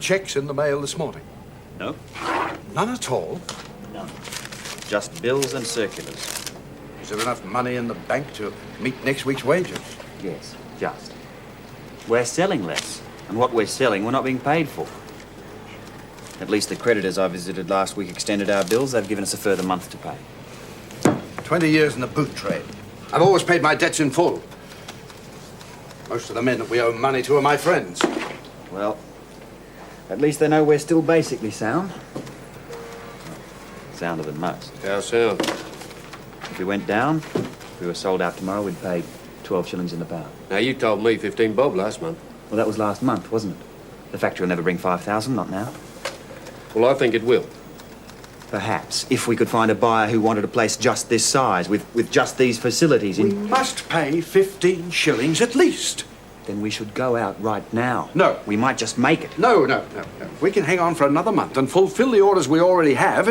cheques in the mail this morning? No. None at all? None. Just bills and circulars. Is there enough money in the bank to meet next week's wages? Yes, just. We're selling less, and what we're selling we're not being paid for. At least the creditors I visited last week extended our bills. They've given us a further month to pay. 20 years in the boot trade. I've always paid my debts in full. Most of the men that we owe money to are my friends. Well, at least they know we're still basically sound. Sounder than most. How sound? If we went down, if we were sold out tomorrow, we'd pay 12 shillings in the pound. Now, you told me 15 bob last month. Well, that was last month, wasn't it? The factory will never bring 5,000, not now. Well, I think it will. Perhaps, if we could find a buyer who wanted a place just this size, with just these facilities We in... must pay 15 shillings at least. Then we should go out right now. No. We might just make it. No. If we can hang on for another month and fulfill the orders we already have,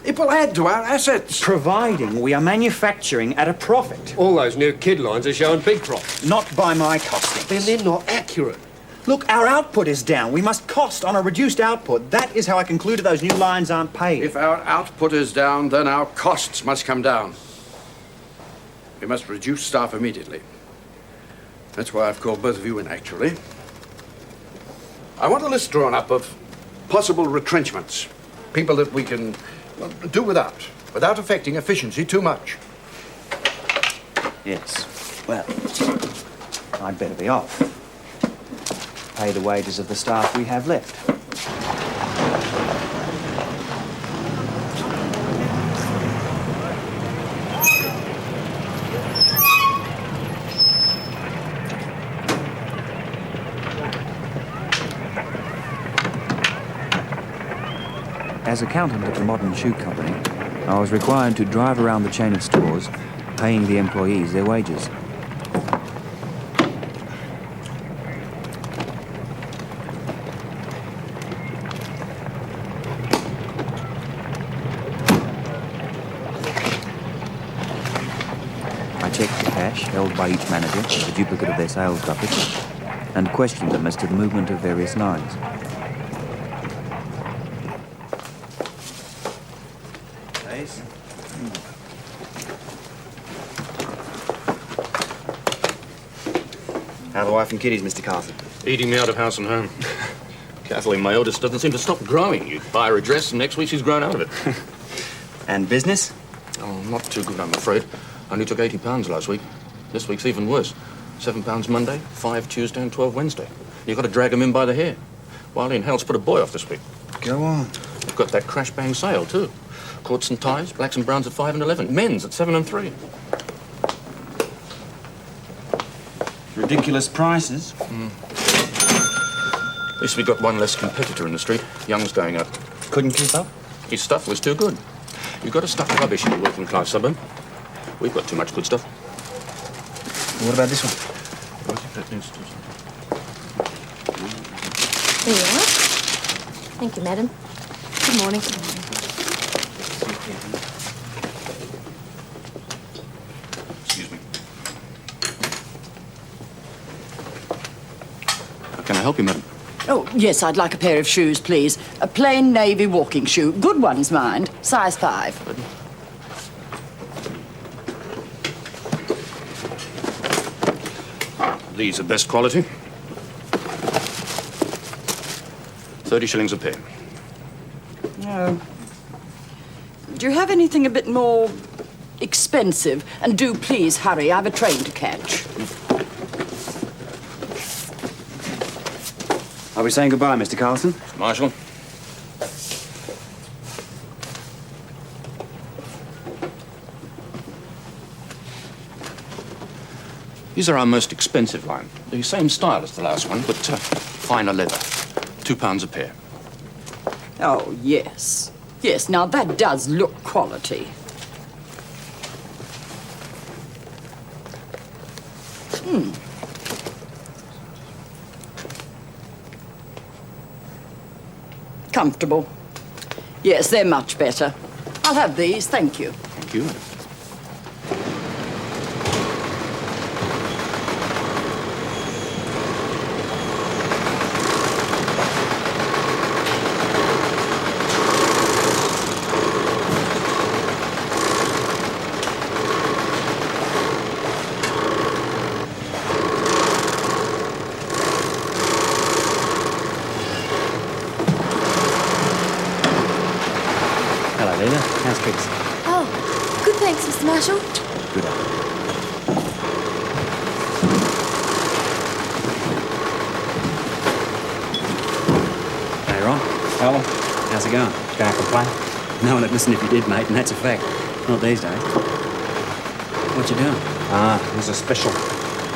it will add to our assets. Providing we are manufacturing at a profit. All those new kid lines are showing big profits. Not by my costings. Then they're not accurate. Look, our output is down. We must cost on a reduced output. That is how I concluded those new lines aren't paid. If our output is down, then our costs must come down. We must reduce staff immediately. That's why I've called both of you in, actually. I want a list drawn up of possible retrenchments. People that we can do without affecting efficiency too much. Yes. Well, I'd better be off. Pay the wages of the staff we have left. As accountant at the Modern Shoe Company, I was required to drive around the chain of stores, paying the employees their wages. I checked the cash held by each manager, a duplicate of their sales buckets, and questioned them as to the movement of various lines. How are the wife and kiddies, Mr. Carson? Eating me out of house and home. Kathleen, my eldest, doesn't seem to stop growing. You buy her a dress, and next week she's grown out of it. And business? Oh, not too good, I'm afraid. Only took £80 last week. This week's even worse. £7 Monday, 5 Tuesday, and 12 Wednesday. You've got to drag them in by the hair. Wiley and Hal's put a boy off this week. Go on. We've got that crash bang sale, too. Coats and ties, blacks and browns at 5 and 11. Men's at 7 and 3. Ridiculous prices. At least we got one less competitor in the street. Young's going up. Couldn't keep up? His stuff was too good. You've got to stuff rubbish in a working class suburb. We've got too much good stuff. What about this one? I think that needs to... There you are. Thank you, madam. Good morning. Excuse me. Can I help you, madam? Oh, yes, I'd like a pair of shoes, please. A plain navy walking shoe. Good ones, mind. Size 5. These are best quality. 30 shillings a pair. No. Do you have anything a bit more expensive? And do please hurry. I've a train to catch. Are we saying goodbye, Mr. Carlson? Marshal? These are our most expensive line. The same style as the last one, but finer leather. £2 a pair. Oh, yes. Yes, now that does look quality. Comfortable. Yes, they're much better. I'll have these, thank you. Thank you. going? Can't complain. No one would listen if you did, mate, and that's a fact. Not these days. What you doing? There's a special.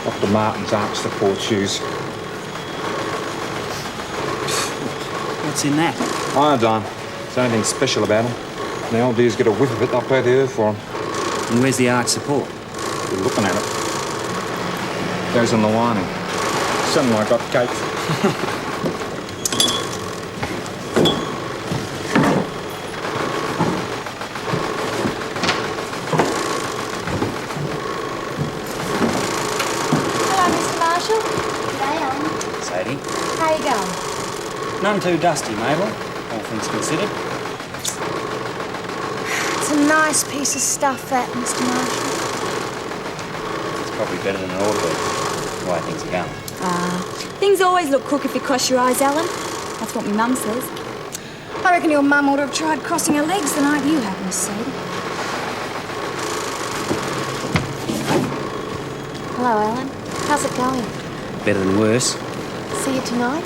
Dr. Martin's Arts for Poor Shoes. What's in that? Iodine. There's anything special about them. The old dears get a whiff of it, they'll pay the earth for them. And where's the arch support? You're looking at it. Goes on the lining. Something like hot cakes. Sadie. How you going? None too dusty, Mabel, all things considered. It's a nice piece of stuff, that, Mr. Marshall. It's probably better than it ought to be, the way things are going. Things always look crook if you cross your eyes, Alan. That's what my mum says. I reckon your mum ought to have tried crossing her legs the night you had, Miss Sadie. Hello, Alan. How's it going? Better than worse. See you tonight?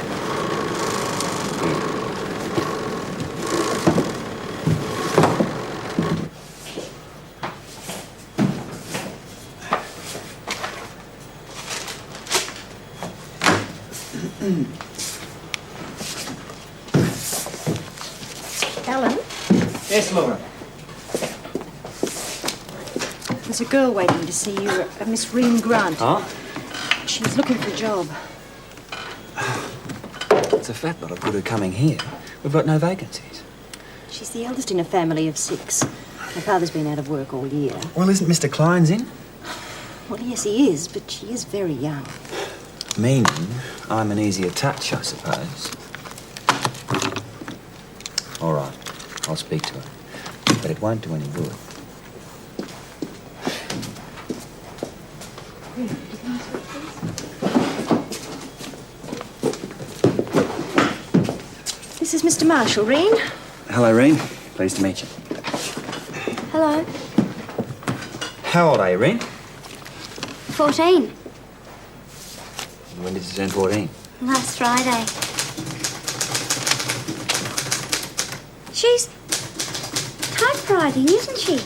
Alan? Yes, Laura. There's a girl waiting to see you, a Miss Reem Grant. Huh? She's looking for a job. It's a fat lot of good are coming here. We've got no vacancies. She's the eldest in a family of 6. Her father's been out of work all year. Well, isn't Mr. Klein's in? Well, yes, he is, but she is very young. Meaning I'm an easier touch, I suppose. All right, I'll speak to her. But it won't do any good. This is Mr. Marshall, Reen. Hello, Reen. Pleased to meet you. Hello. How old are you, Reen? 14. When did you turn 14? Last Friday. She's typewriting, isn't she?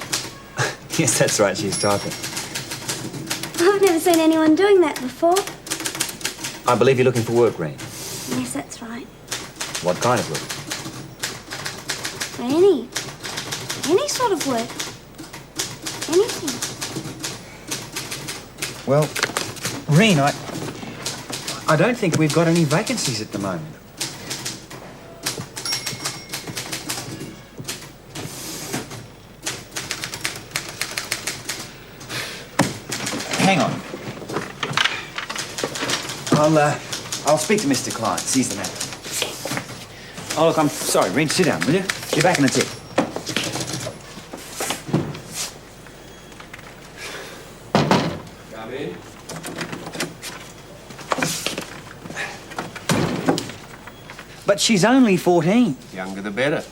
Yes, that's right, she's typing. I've never seen anyone doing that before. I believe you're looking for work, Reen. Yes, that's right. What kind of work? Any sort of work. Anything. Well, Reen, I don't think we've got any vacancies at the moment. Hang on. I'll speak to Mr. Klein, seize the matter. Oh, look, I'm sorry, Reen, sit down, will you? Be back in a tick. Come in. But she's only 14. Younger the better.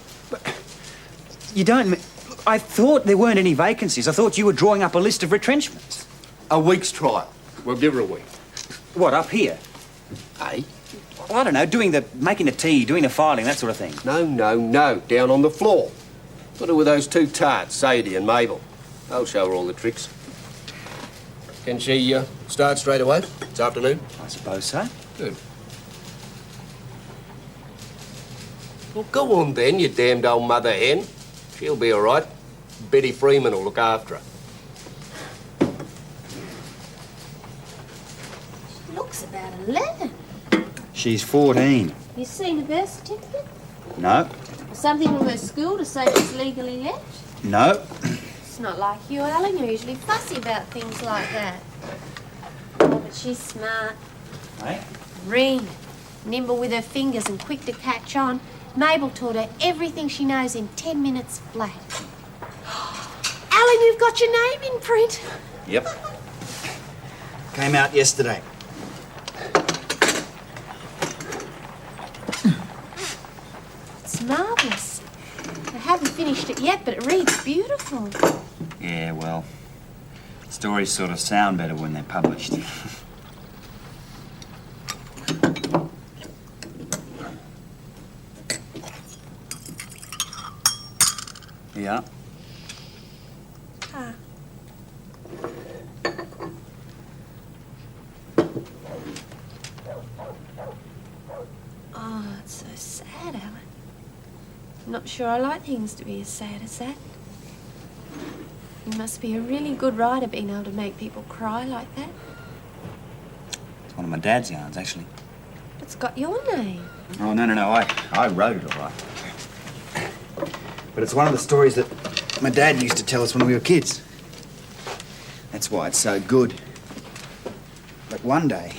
You don't... Look, I thought there weren't any vacancies. I thought you were drawing up a list of retrenchments. A week's trial. We'll give her a week. What, up here? Eh? Well, I don't know, making the tea, doing the filing, that sort of thing. No. Down on the floor. Put her with those 2 tarts, Sadie and Mabel. I'll show her all the tricks. Can she start straight away this afternoon? I suppose so. Good. Well, go on then, you damned old mother hen. She'll be all right. Betty Freeman will look after her. Looks about 11. She's 14. You seen a birth certificate? No. Or something from her school to say she's legally left? No. It's not like you, Alan. You're usually fussy about things like that. Oh, but she's smart. Hey? Reen. Nimble with her fingers and quick to catch on. Mabel taught her everything she knows in 10 minutes flat. Alan, you've got your name in print. Yep. Came out yesterday. It's marvellous. I haven't finished it yet, but it reads beautiful. Yeah, well, stories sort of sound better when they're published. you are. Ah. Oh, it's so sad, Alan. I'm not sure I like things to be as sad as that. You must be a really good writer being able to make people cry like that. It's one of my dad's yarns, actually. It's got your name. Oh, no. I wrote it all right. But it's one of the stories that my dad used to tell us when we were kids. That's why it's so good. But one day,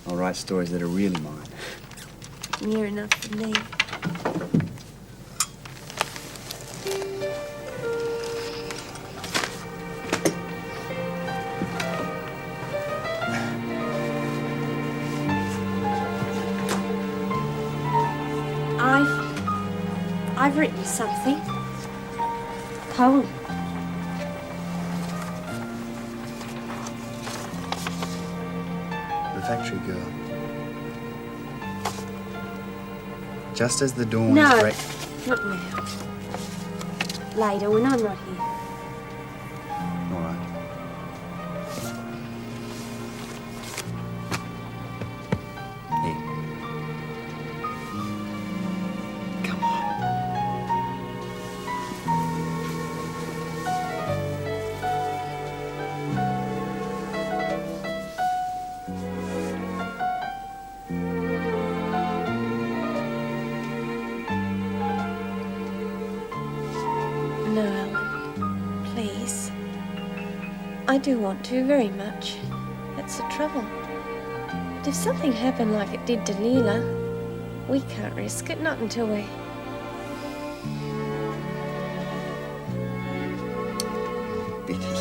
I'll write stories that are really mine. Near enough for me. I've written something. A poem. The factory girl. Just as the dawn No, is break... not now. Later, when I'm not here. All right. Here. Come on. No, Alan. Please. I do want to very much. That's the trouble. But if something happened like it did to Leela, we can't risk it, not until we... Vicky.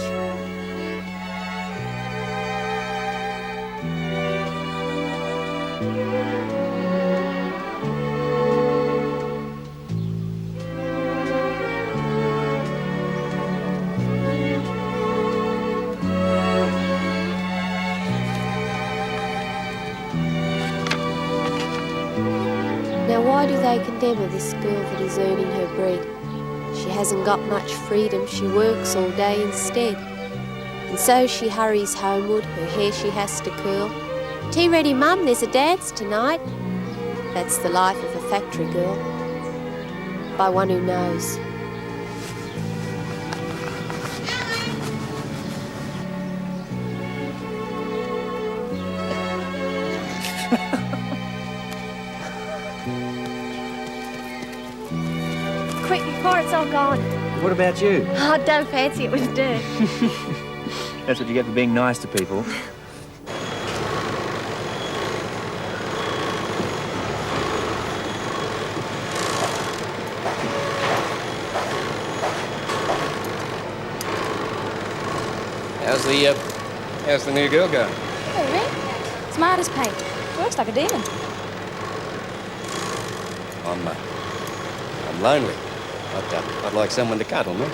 Now why do they condemn her, this girl that is earning her bread? She hasn't got much freedom, she works all day instead. And so she hurries homeward, her hair she has to curl. Tea ready, Mum, there's a dance tonight. That's the life of a factory girl. By one who knows. Quick, before it's all gone. What about you? Oh, don't fancy it with dirt. That's what you get for being nice to people. How's the new girl going? Hey, Rick. Smart as paint. Works like a demon. I'm lonely. I'd like someone to cuddle me.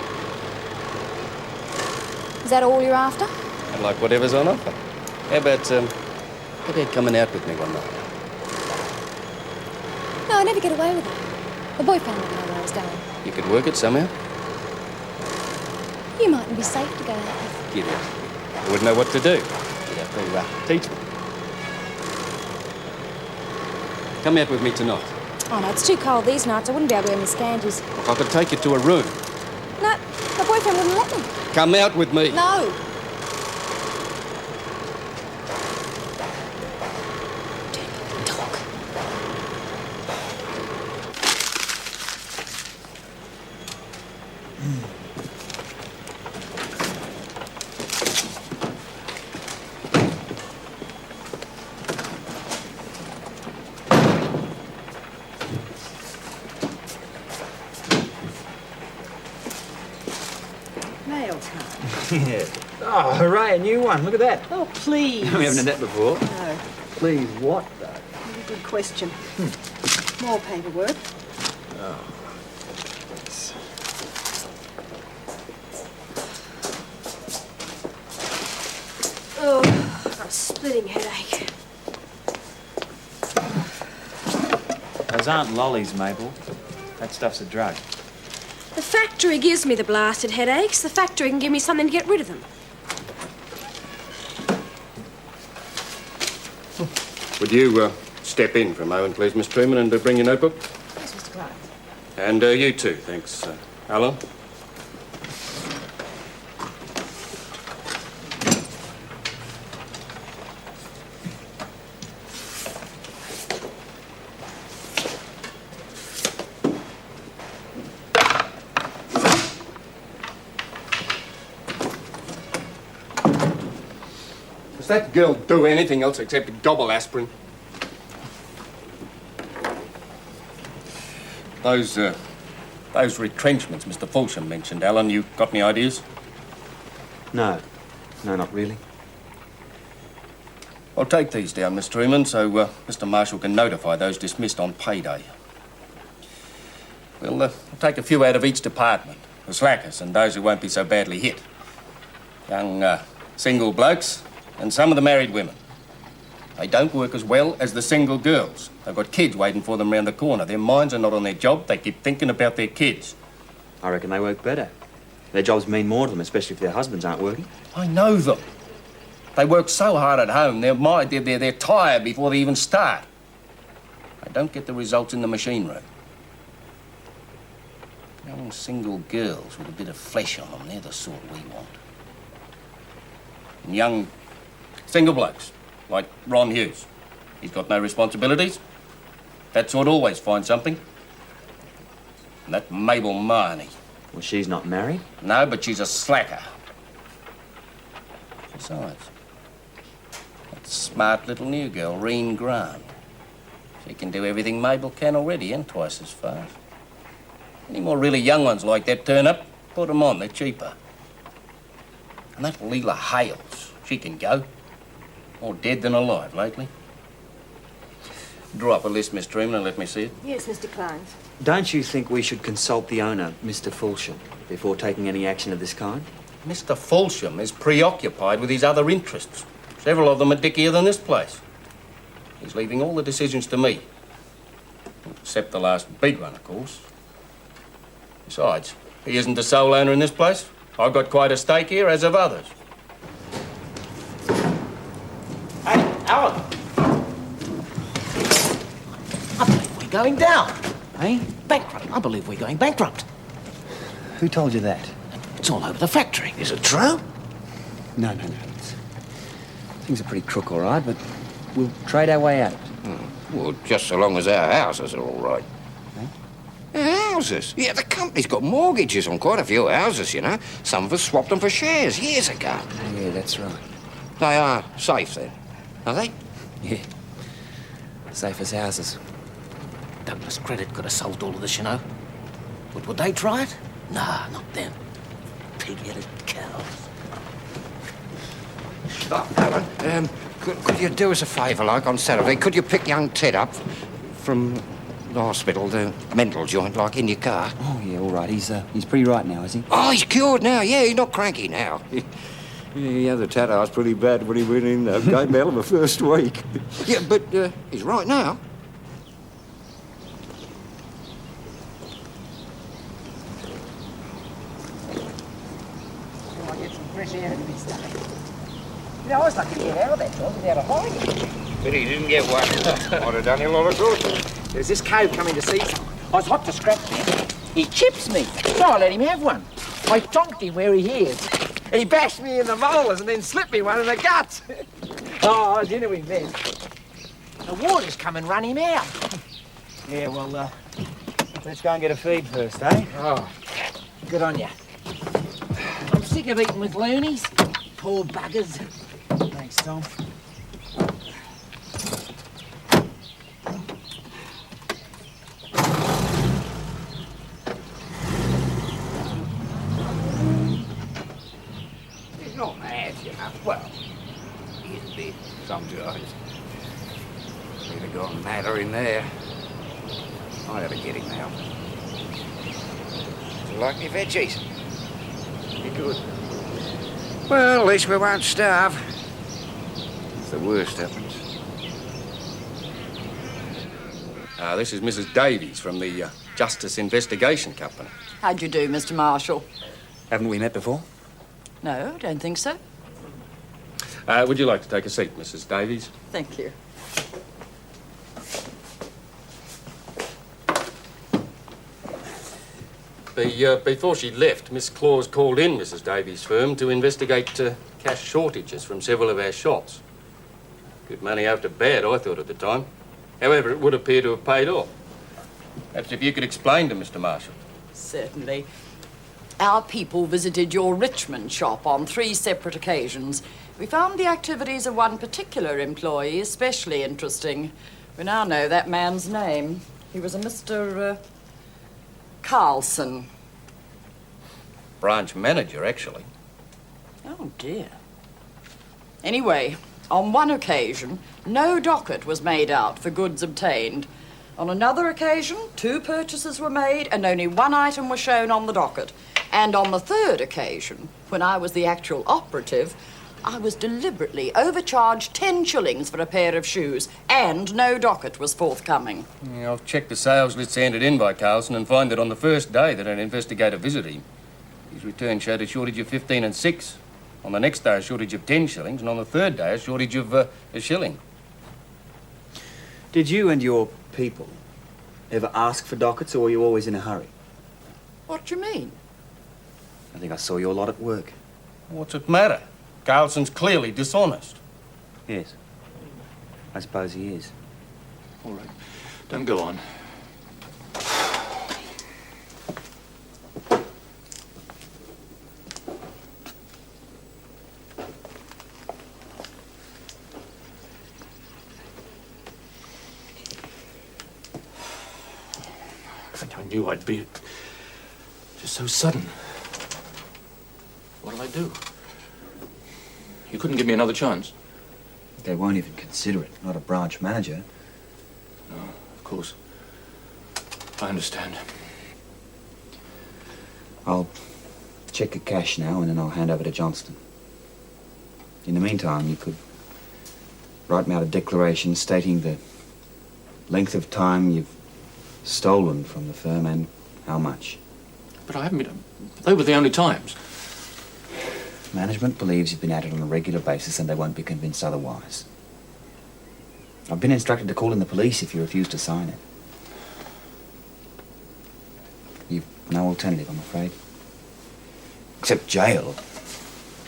Is that all you're after? I'd like whatever's on offer. How about coming out with me one night? No, I never get away with that. The boyfriend would know where I was going. You could work it somehow? You mightn't be safe to go out with. Get out. I wouldn't know what to do. You'd have to teach me. Come out with me tonight. Oh, no, it's too cold these nights. I wouldn't be able to wear my scanties. Look, I could take you to a room. No, my boyfriend wouldn't let me. Come out with me. No. Talk. Mail card. Yeah. Oh, hooray, a new one. Look at that. Oh, please. We haven't had that before. No. Please, what, though? Good question. More paperwork. Oh, I've got a splitting headache. Those aren't lollies, Mabel. That stuff's a drug. The factory gives me the blasted headaches. The factory can give me something to get rid of them. Would you step in for a moment, please, Miss Truman, and bring your notebook? Yes, Mr. Clark. And you too, thanks, Alan. Does that girl do anything else except gobble aspirin? Those retrenchments Mr. Fulsham mentioned, Alan, you got any ideas? No. No, not really. I'll take these down, Miss Truman, so Mr. Marshall can notify those dismissed on payday. We'll take a few out of each department, the slackers and those who won't be so badly hit. Young single blokes and some of the married women. They don't work as well as the single girls. They've got kids waiting for them round the corner. Their minds are not on their job. They keep thinking about their kids. I reckon they work better. Their jobs mean more to them, especially if their husbands aren't working. I know them. They work so hard at home, they're tired before they even start. They don't get the results in the machine room. Young single girls with a bit of flesh on them, they're the sort we want. And young single blokes, like Ron Hughes. He's got no responsibilities. That sort always finds something. And that Mabel Marnie. Well, she's not married. No, but she's a slacker. Besides, that smart little new girl, Reen Grant. She can do everything Mabel can already and twice as fast. Any more really young ones like that turn up, put them on, they're cheaper. And that Leela Hales, she can go. More dead than alive lately. Draw up a list, Miss Truman, and let me see it. Yes, Mr. Klein. Don't you think we should consult the owner, Mr. Fulsham, before taking any action of this kind? Mr. Fulsham is preoccupied with his other interests. Several of them are dickier than this place. He's leaving all the decisions to me. Except the last big one, of course. Besides, he isn't the sole owner in this place. I've got quite a stake here, as have others. Hey, Alan! I believe we're going down. Eh? Bankrupt. I believe we're going bankrupt. Who told you that? It's all over the factory. Is it true? No. Things are pretty crook, all right, but we'll trade our way out. Well, just so long as our houses are all right. Our houses? Yeah, the company's got mortgages on quite a few houses, you know. Some of us swapped them for shares years ago. Yeah, that's right. They are safe, then, are they? Yeah. Safe as houses. Douglas Credit could have sold all of this, you know. But would they try it? Nah, not them. Pig-headed cows. Alan, could you do us a favour, like on Saturday? Could you pick young Ted up from the hospital, the mental joint, like in your car? Oh, yeah, all right. He's pretty right now, is he? Oh, he's cured now. Yeah, he's not cranky now. Yeah, he had the tat-house pretty bad when he went in. Gave me hell of a first week. Yeah, but he's right now. I get some fresh air into this day. You know, I was lucky to get out of that job without a hiding. But he didn't get one. Might have done him a lot of good. There's this cove coming to see someone. I was hot to scratch him. He chips me, so I let him have one. I tonked him where he is. He bashed me in the molars and then slipped me one in the guts. Oh, I was into him then. The water's come and run him out. Yeah, well, let's go and get a feed first, eh? Oh, good on you. I'm sick of eating with loonies. Poor buggers. Thanks, Tom. He's not mad, you know. Well, he's a bit, sometimes. He'd have gone madder in there. I ought to get him out. Do you like me veggies? You're good. Well, at least we won't starve. If the worst happens. This is Mrs. Davies from the Justice Investigation Company. How'd you do, Mr. Marshall? Haven't we met before? No, don't think so. Would you like to take a seat, Mrs. Davies? Thank you. Before she left, Miss Claus called in Mrs. Davies' firm to investigate cash shortages from several of our shops. Good money after bad, I thought at the time. However, it would appear to have paid off. Perhaps if you could explain to Mr. Marshall. Certainly. Our people visited your Richmond shop on 3 separate occasions. We found the activities of one particular employee especially interesting. We now know that man's name. He was a Mr. Carlson. Branch manager, actually. Oh, dear. Anyway, on one occasion, no docket was made out for goods obtained. On another occasion, 2 purchases were made and only 1 item was shown on the docket. And on the 3rd occasion, when I was the actual operative, I was deliberately overcharged 10 shillings for a pair of shoes, and no docket was forthcoming. Yeah, I'll check the sales lists handed in by Carlson and find that on the first day that an investigator visited him, his return showed a shortage of 15 and 6. On the next day, a shortage of 10 shillings, and on the 3rd day, a shortage of a shilling. Did you and your people ever ask for dockets, or were you always in a hurry? What do you mean? I think I saw you a lot at work. What's it matter? Carlson's clearly dishonest. Yes. I suppose he is. All right. Don't go on. I knew I'd be just so sudden. What'll I do? You couldn't give me another chance? They won't even consider it. Not a branch manager. No, of course. I understand. I'll check the cash now and then I'll hand over to Johnston. In the meantime, you could write me out a declaration stating the length of time you've stolen from the firm and how much. But I haven't been... They were the only times. Management believes you've been at it on a regular basis and they won't be convinced otherwise. I've been instructed to call in the police if you refuse to sign it. You've no alternative, I'm afraid. Except jail.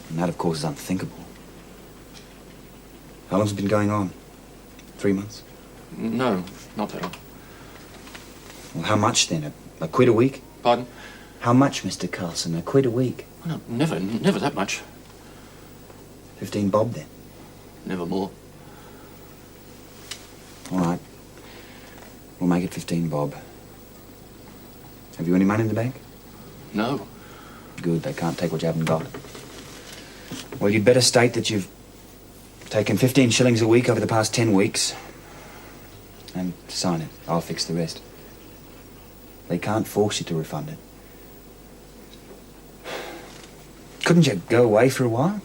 And that, of course, is unthinkable. How long's it been going on? 3 months? No, not that long. Well, how much then? A quid a week? Pardon? How much, Mr. Carlson? A quid a week? No, never that much. 15 bob, then? Never more. All right. We'll make it 15 bob. Have you any money in the bank? No. Good, they can't take what you haven't got. Well, you'd better state that you've taken 15 shillings a week over the past 10 weeks. And sign it. I'll fix the rest. They can't force you to refund it. Couldn't you go away for a while?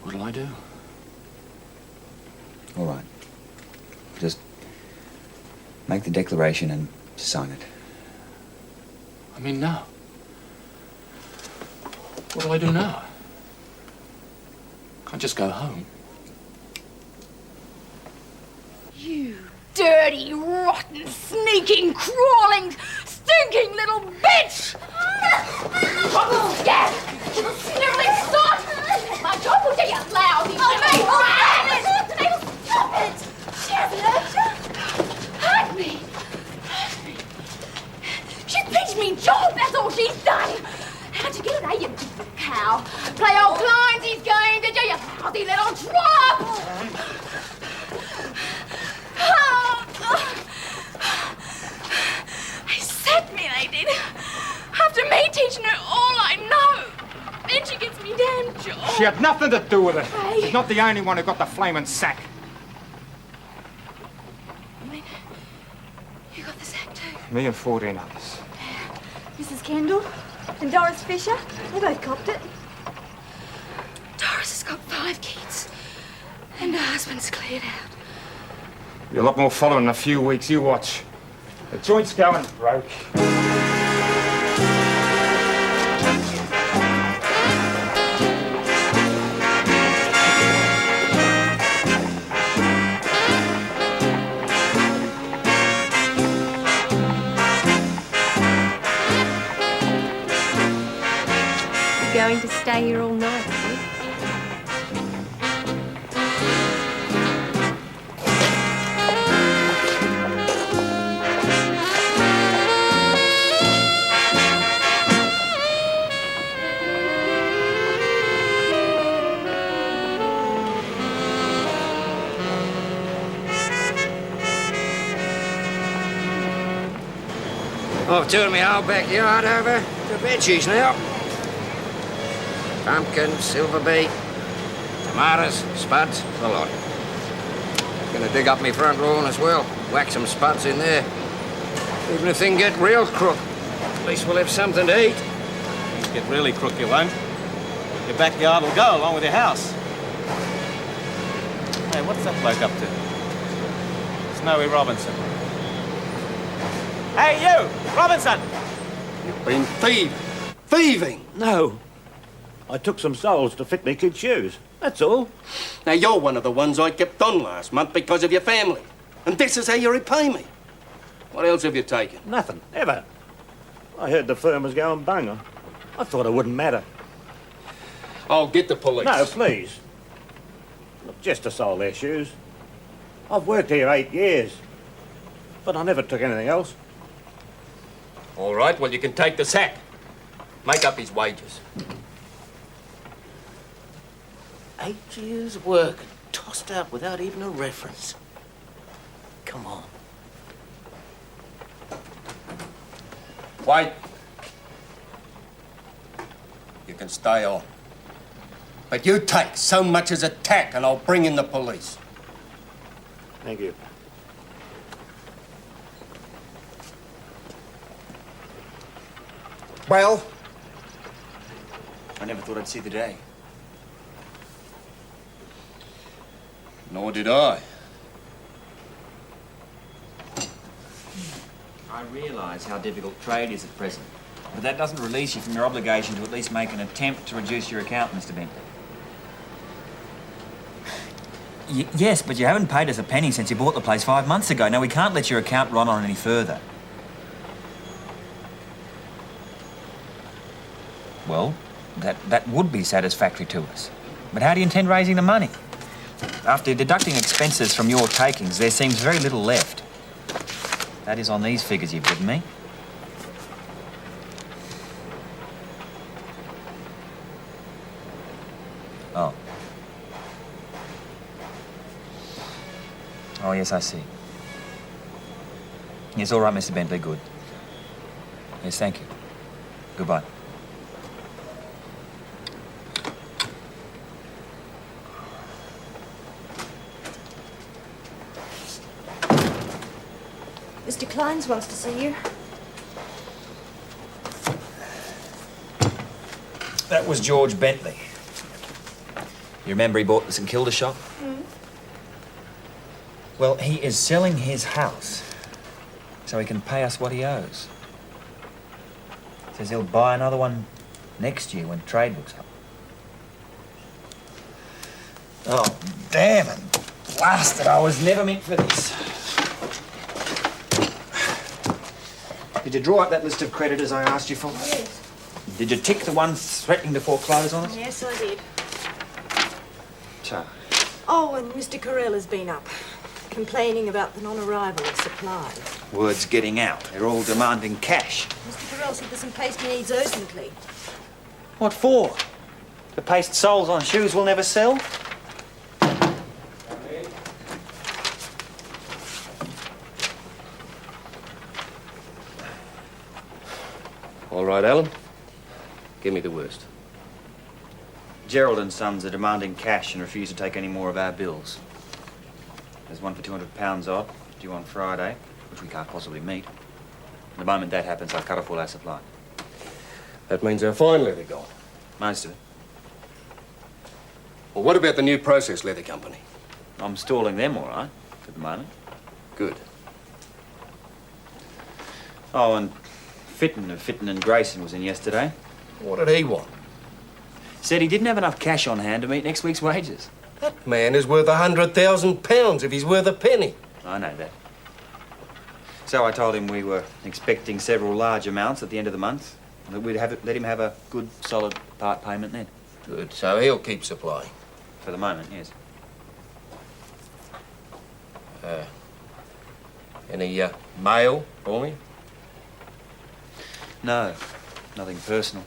What'll I do? All right. Just make the declaration and sign it. I mean, now. What do I do now? Can't just go home. You dirty, rotten, sneaking, crawling, stinking little bitch! Oh, yes! Little sniveling sot! My job will get you lousy! Oh, mate! Stop it! She hasn't hurt you! Hurt me! Hurt me! She's pinched me job, that's all she's done! How'd you get it, eh, you big cow? Play old Clancy's game, did you, you lousy little drop! They set me, they did. After me teaching her all I know. Then she gets me damn job. She had nothing to do with it. Hey. She's not the only one who got the flaming sack. I mean, you got the sack too? Me and 14 others. Mrs. Kendall and Doris Fisher, they both copped it. Doris has got 5 kids. And her husband's cleared out. Be a lot more following in a few weeks, you watch. The joint's going broke. Going to stay here all night, are you? I've turned my whole backyard over to veggies now. Pumpkin, silver beet, tomatoes, spuds, the lot. Gonna dig up my front lawn as well. Whack some spuds in there. Even if things get real crook, at least we'll have something to eat. Get really crook, you won't. Your backyard will go along with your house. Hey, what's that bloke up to? Snowy Robinson. Hey, you! Robinson! You've been thieving. No. I took some soles to fit me kid's shoes. That's all. Now, you're one of the ones I kept on last month because of your family. And this is how you repay me. What else have you taken? Nothing, ever. I heard the firm was going bung. I thought it wouldn't matter. I'll get the police. No, please. Look, just to sole their shoes. I've worked here 8 years, but I never took anything else. All right, well, you can take the sack. Make up his wages. 8 years' work tossed out without even a reference. Come on. Wait. You can stay on. But you take so much as a tack and I'll bring in the police. Thank you. Well? I never thought I'd see the day. Nor did I. I realise how difficult trade is at present, but that doesn't release you from your obligation to at least make an attempt to reduce your account, Mr. Bentley. Yes, but you haven't paid us a penny since you bought the place 5 months ago. Now, we can't let your account run on any further. Well, that would be satisfactory to us. But how do you intend raising the money? After deducting expenses from your takings, there seems very little left. That is on these figures you've given me. Oh. Oh, yes, I see. Yes, all right, Mr. Bentley, good. Yes, thank you. Goodbye. Mr. Kleins wants to see you. That was George Bentley. You remember he bought the St Kilda shop? Mm. Well, he is selling his house so he can pay us what he owes. Says he'll buy another one next year when trade looks up. Oh, damn it. Blasted, I was never meant for this. Did you draw up that list of creditors I asked you for? Yes. Did you tick the ones threatening to foreclose on us? Yes, I did. Cha. Oh, and Mr. Carell has been up, complaining about the non-arrival of supplies. Word's getting out. They're all demanding cash. Mr. Carell said there's some paste he needs urgently. What for? The paste soles on shoes will never sell? All right, Alan. Give me the worst. Gerald and Sons are demanding cash and refuse to take any more of our bills. There's one for £200 odd, due on Friday, which we can't possibly meet. The moment that happens, I'll cut off all our supply. That means our fine leather gone. Most of it. Well, what about the new process leather company? I'm stalling them all right, for the moment. Good. Oh, and Fitton of Fitton and Grayson was in yesterday. What did he want? Said he didn't have enough cash on hand to meet next week's wages. That man is worth £100,000 if he's worth a penny. I know that. So I told him we were expecting several large amounts at the end of the month, and that we'd let him have a good, solid part payment then. Good, so he'll keep supplying. For the moment, yes. Any mail for me? No, nothing personal.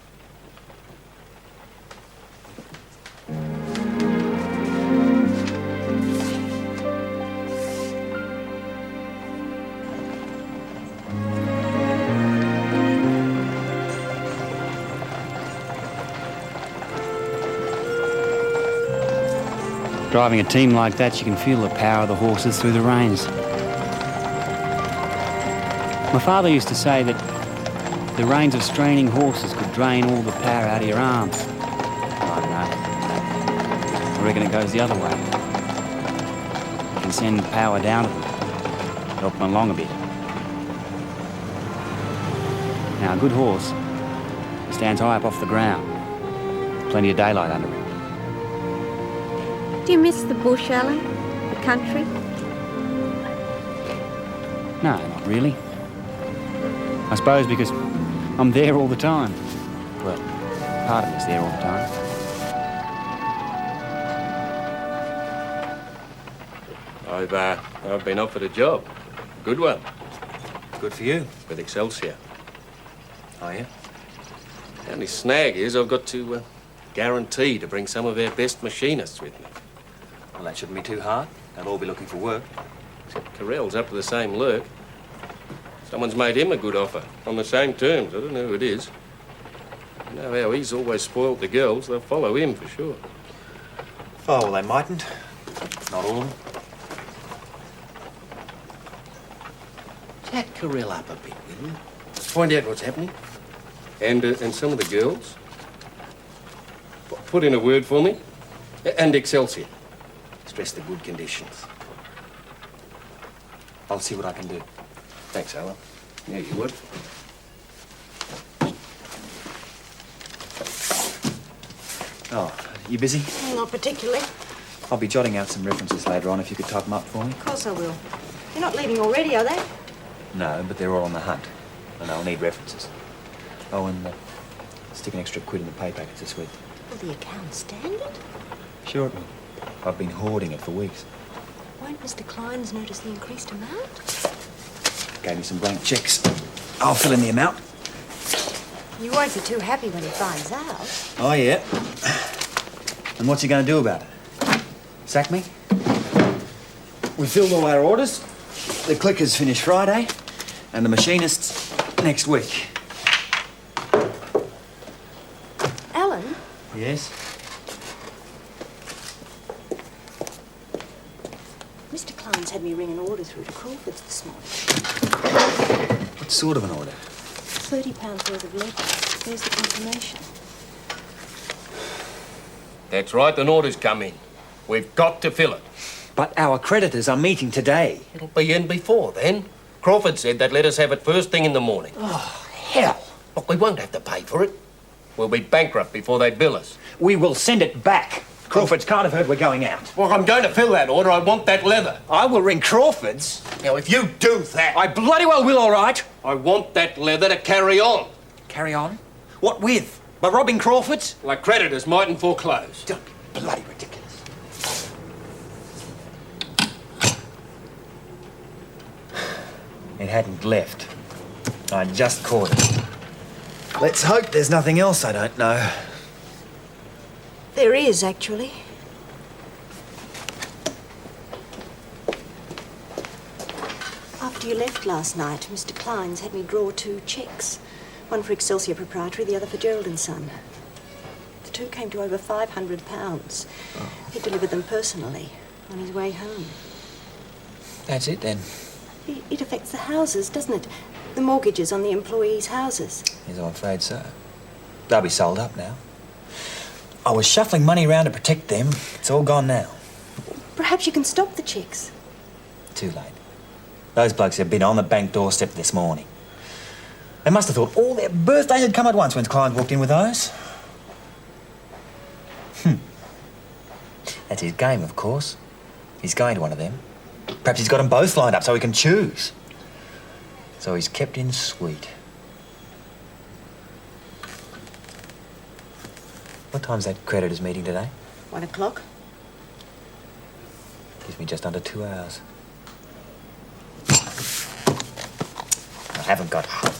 Driving a team like that, you can feel the power of the horses through the reins. My father used to say that the reins of straining horses could drain all the power out of your arms. I don't know. I reckon it goes the other way. You can send power down to them, help them along a bit. Now, a good horse stands high up off the ground. Plenty of daylight under him. Do you miss the bush, Alan? The country? No, not really. I suppose because I'm there all the time. Well, part of me's there all the time. I've been offered a job. Good one. Good for you. With Excelsior. Oh, yeah? The only snag is I've got to guarantee to bring some of their best machinists with me. Well, that shouldn't be too hard. They'll all be looking for work. Except Carell's up to the same lurk. Someone's made him a good offer, on the same terms. I don't know who it is. You know how he's always spoilt the girls. They'll follow him for sure. Oh, well, they mightn't. Not all of them. Chat Carell up a bit, will you? Find out what's happening. And some of the girls. Put in a word for me. And Excelsior. Stress the good conditions. I'll see what I can do. Thanks, Alan. Yeah, you would. Oh, you busy? Not particularly. I'll be jotting out some references later on if you could type them up for me. Of course I will. You're not leaving already, are they? No, but they're all on the hunt, and I'll need references. Oh, and stick an extra £1 in the pay packets this week. Will the account stand it? Sure it will. I've been hoarding it for weeks. Won't Mr. Kleins notice the increased amount? Gave me some blank cheques. I'll fill in the amount. You won't be too happy when he finds out. Oh, yeah. And what's he going to do about it? Sack me? We filled all our orders. The clickers finish Friday, and the machinists next week. Alan? Yes? Mr. Kleins had me ring an order through to Crawford's this morning. What sort of an order? £30 worth of leather. There's the confirmation. That's right, an order's come in. We've got to fill it. But our creditors are meeting today. It'll be in before then. Crawford said they'd let us have it first thing in the morning. Oh, hell. Look, we won't have to pay for it. We'll be bankrupt before they bill us. We will send it back. Crawford's can't have heard we're going out. Well, I'm going to fill that order. I want that leather. I will ring Crawford's. Now, if you do that... I bloody well will, all right. I want that leather to carry on. Carry on? What with? By robbing Crawford's? Like creditors mightn't foreclose. Don't be bloody ridiculous. It hadn't left. I just caught it. Let's hope there's nothing else I don't know. There is, actually. After you left last night, Mr. Kleins had me draw 2 cheques. One for Excelsior Proprietary, the other for Gerald and Son. The 2 came to over £500. He delivered them personally on his way home. That's it, then. It affects the houses, doesn't it? The mortgages on the employees' houses. Yes, I'm afraid so. They'll be sold up now. I was shuffling money around to protect them. It's all gone now. Perhaps you can stop the cheques. Too late. Those blokes have been on the bank doorstep this morning. They must have thought all their birthdays had come at once when Klein walked in with those. That's his game, of course. He's going to one of them. Perhaps he's got them both lined up so he can choose. So he's kept in sweet. What time's that creditors' meeting today? 1 o'clock. Gives me just under 2 hours. I haven't got hope.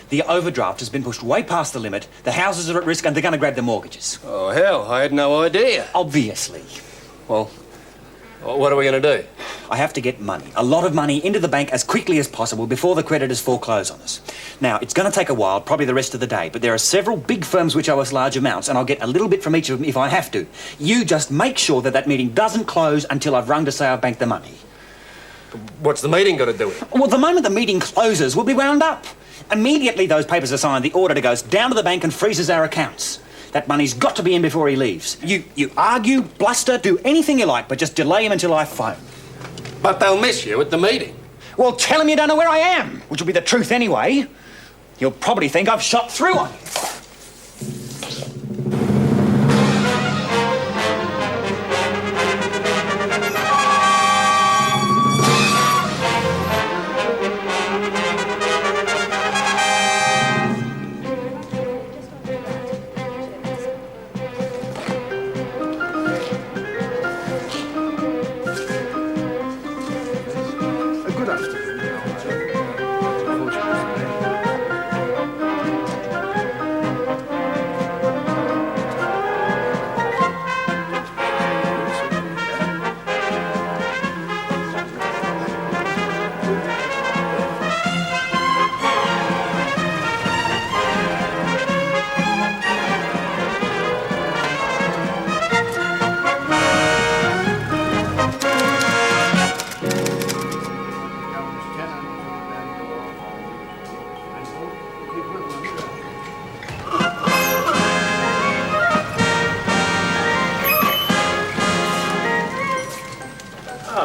The overdraft has been pushed way past the limit, the houses are at risk, and they're going to grab the mortgages. Oh, hell, I had no idea. Obviously. Well, what are we going to do? I have to get money, a lot of money, into the bank as quickly as possible before the creditors foreclose on us. Now, it's going to take a while, probably the rest of the day, but there are several big firms which owe us large amounts, and I'll get a little bit from each of them if I have to. You just make sure that that meeting doesn't close until I've rung to say I've banked the money. What's the meeting got to do with it? Well, the moment the meeting closes, we'll be wound up. Immediately those papers are signed, the auditor goes down to the bank and freezes our accounts. That money's got to be in before he leaves. You argue, bluster, do anything you like, but just delay him until I phone. But they'll miss you at the meeting. Well, tell him you don't know where I am, which will be the truth anyway. He'll probably think I've shot through on you.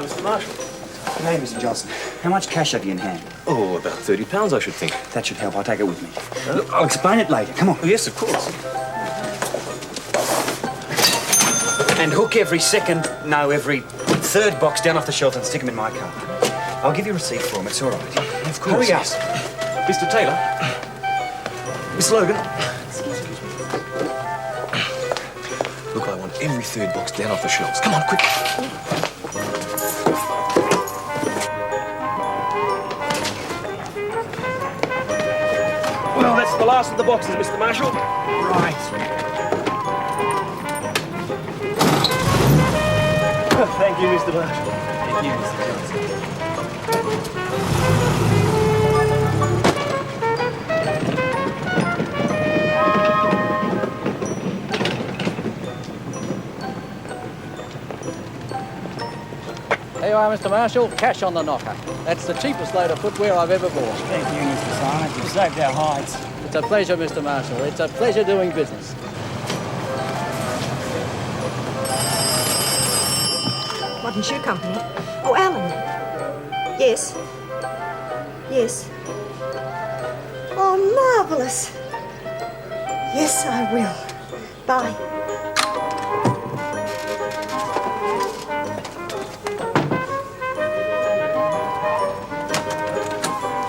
Mr. Marshall. Good day, Mr. Johnson. How much cash have you in hand? Oh, about £30, I should think. That should help. I'll take it with me. Look, I'll explain it later. Come on. Oh, yes, of course. And hook every every third box down off the shelf and stick them in my car. I'll give you a receipt for them. It's all right. Of course. Hurry up. Mr. Taylor. Miss Logan. Look, I want every third box down off the shelves. Come on, quick. Well, that's the last of the boxes, Mr. Marshall. Right. Thank you, Mr. Marshall. Thank you, Mr. Johnson. There you are, Mr. Marshall. Cash on the knocker. That's the cheapest load of footwear I've ever bought. Thank you, Mr. Simon. You've saved our hides. It's a pleasure, Mr. Marshall. It's a pleasure doing business. Modern Shoe Company. Oh, Alan. Yes. Yes. Oh, marvellous. Yes, I will. Bye.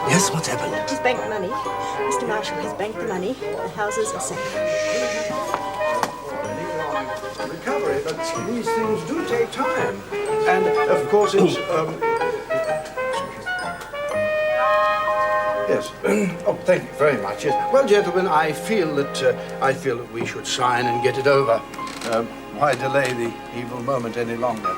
Yes, what's happened? He's banked money. Mr. Marshall has banked the money. The houses are safe. Recovery, but these things do take time. And, of course, it's... Yes. Oh, thank you very much. Yes. Well, gentlemen, I feel that we should sign and get it over. Why delay the evil moment any longer?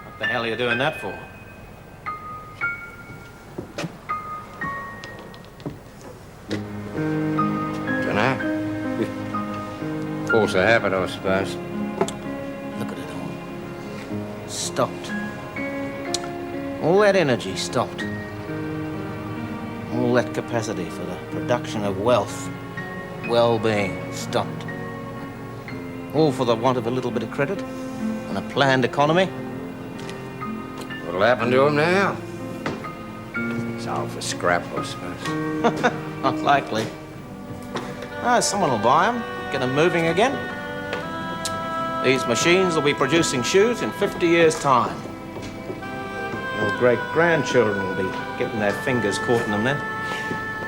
What the hell are you doing that for? Force of habit, I suppose. Look at it all. Stopped. All that energy stopped. All that capacity for the production of wealth, well-being, stopped. All for the want of a little bit of credit and a planned economy. What'll happen to him now? It's all for scrap, I suppose. Not likely. Oh, someone will buy them, get them moving again. These machines will be producing shoes in 50 years' time. Your great-grandchildren will be getting their fingers caught in them then.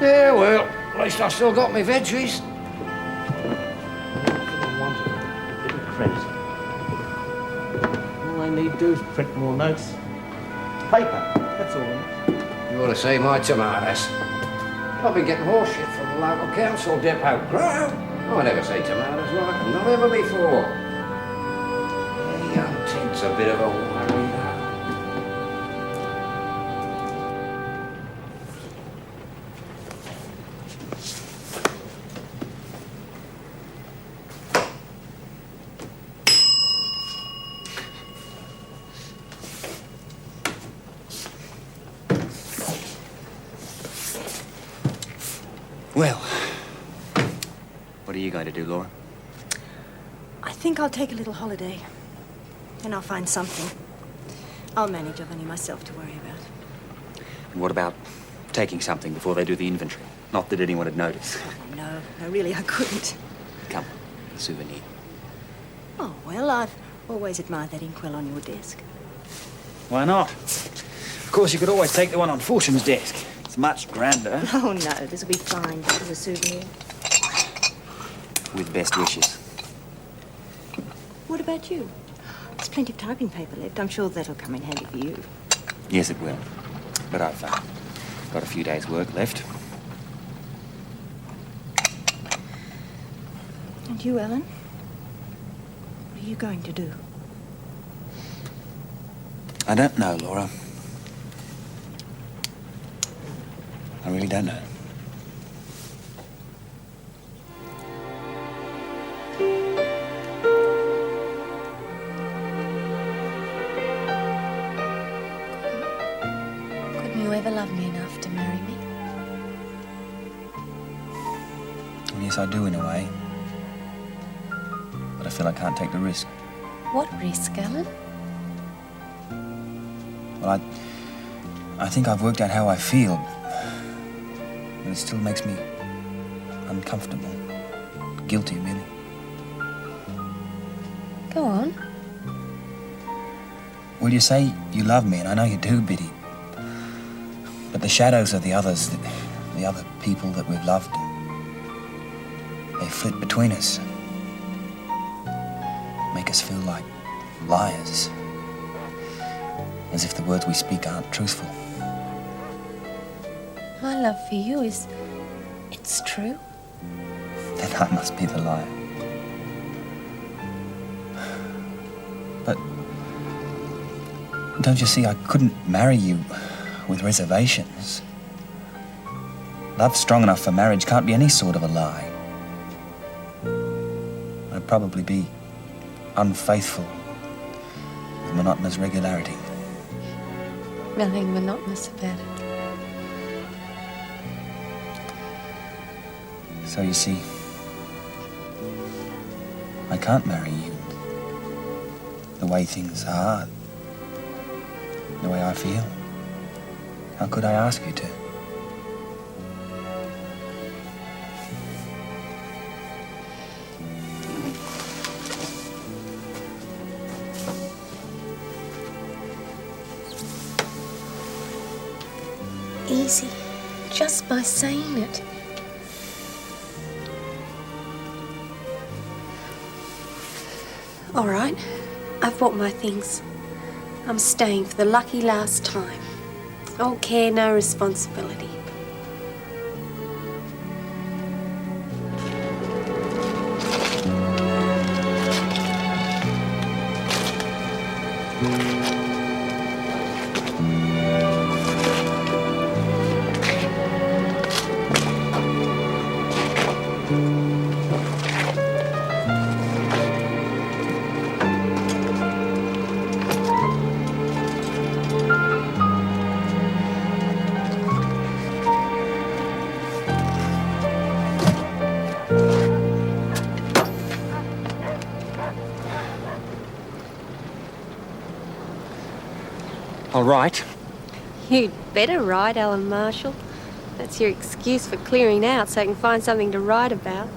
Yeah, well, at least I've still got my veggies. All they need to do is print more notes. Paper, that's all they need. You want to see my tomatoes? I've been getting horse shit from the local council depot. Grow! I never see tomatoes like them, not ever before. Yeah, young Ted's a bit of a worry now. Well, what are you going to do, Laura? I think I'll take a little holiday. And I'll find something. I'll manage. I've only myself to worry about. And what about taking something before they do the inventory? Not that anyone would notice. Oh, no, really, I couldn't. Come, a souvenir. Oh, well, I've always admired that inkwell on your desk. Why not? Of course, you could always take the one on Fortune's desk. It's much grander. Oh, no, this will be fine as a souvenir. With best wishes. What about you? There's plenty of typing paper left. I'm sure that'll come in handy for you. Yes, it will. But I've got a few days' work left. And you, Ellen? What are you going to do? I don't know, Laura. I really don't know. Couldn't you ever love me enough to marry me? Well, yes, I do in a way. But I feel I can't take the risk. What risk, Alan? Well, I think I've worked out how I feel. But it still makes me uncomfortable. Guilty, really. Go on. Well, you say you love me, and I know you do, Biddy. But the shadows of the others, the other people that we've loved, they flit between us. Make us feel like liars. As if the words we speak aren't truthful. My love for you it's true. Then I must be the liar. But don't you see, I couldn't marry you with reservations. Love strong enough for marriage can't be any sort of a lie. I'd probably be unfaithful with monotonous regularity. Nothing monotonous about it. So you see, I can't marry you. The way things are, the way I feel. How could I ask you to? Easy, just by saying it. All right, I've bought my things. I'm staying for the lucky last time. No care, no responsibility. I'll write. You'd better write, Alan Marshall. That's your excuse for clearing out so I can find something to write about.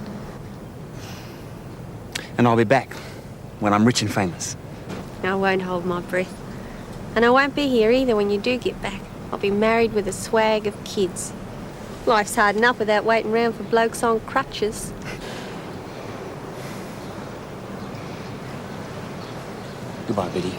And I'll be back when I'm rich and famous. I won't hold my breath. And I won't be here either when you do get back. I'll be married with a swag of kids. Life's hard enough without waiting around for blokes on crutches. Goodbye, Biddy.